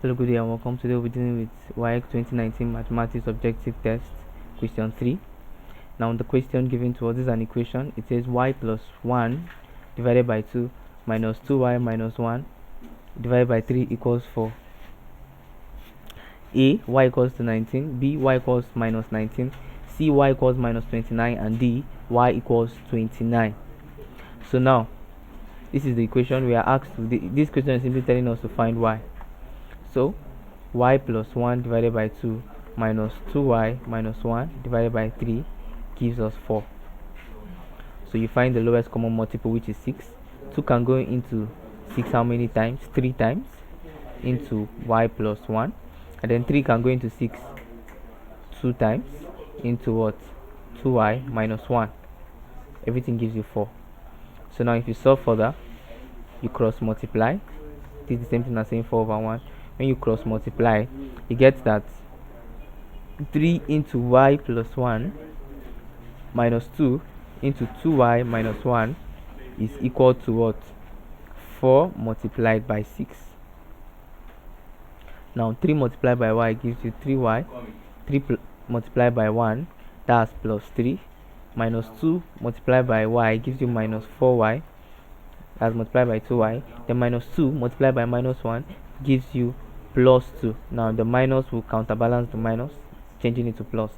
Hello, good day and welcome. Today we'll be dealing with WAEC 2019 Mathematics Objective Test, question 3. Now the question given to us is an equation. It says y plus 1 divided by 2 minus 2y minus 1 divided by 3 equals 4. A, y equals to 19, B, y equals minus 19, C, y equals minus 29, and D, y equals 29. So now, this is the equation we are asked to. This question is simply telling us to find y. So y plus 1 divided by 2 minus 2y minus 1 divided by 3 gives us 4. So you find the lowest common multiple, which is 6. 2 can go into 6 how many times? 3 times into y plus 1, and then 3 can go into 6 2 times into what? 2y minus 1. Everything gives you 4. So now if you solve further, you cross multiply. This is the same thing as saying 4 over 1. When you cross multiply, you get that 3 into y plus 1 minus 2 into 2y minus 1 is equal to what? 4 multiplied by 6. Now 3 multiplied by y gives you 3y. 3 multiplied by 1, that's plus 3. Minus 2 multiplied by y gives you minus 4y. That's multiplied by 2y. Then minus 2 multiplied by minus 1 gives you plus 2. Now the minus will counterbalance the minus, changing it to plus.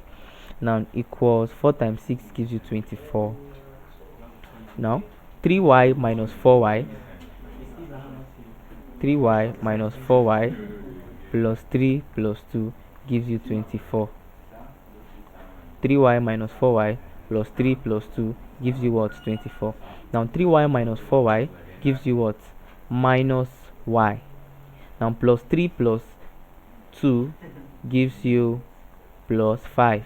Now equals 4 times 6 gives you 24. Now 3y minus 4y, 3y minus 4y plus 3 plus 2 gives you 24. 3y minus 4y plus 3 plus 2 gives you what? 24. Now 3y minus 4y gives you what? Minus y. Now plus 3 plus 2 gives you plus 5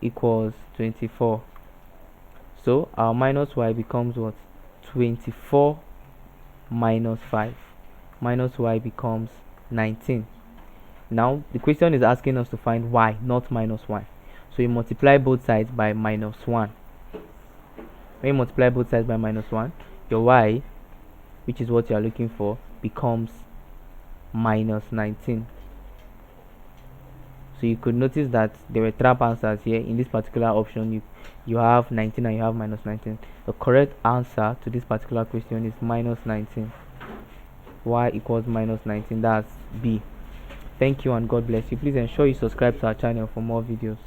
equals 24. So our minus y becomes what? 24 minus 5. Minus y becomes 19. Now the question is asking us to find y, not minus y. So you multiply both sides by minus 1. When you multiply both sides by minus 1, your y, which is what you are looking for, becomes minus 19. So you could notice that there were trap answers here. In this particular option, you have 19 and you have minus 19. The correct answer to this particular question is minus 19. Y equals minus 19. That's B. Thank you and God bless you. Please ensure you subscribe to our channel for more videos.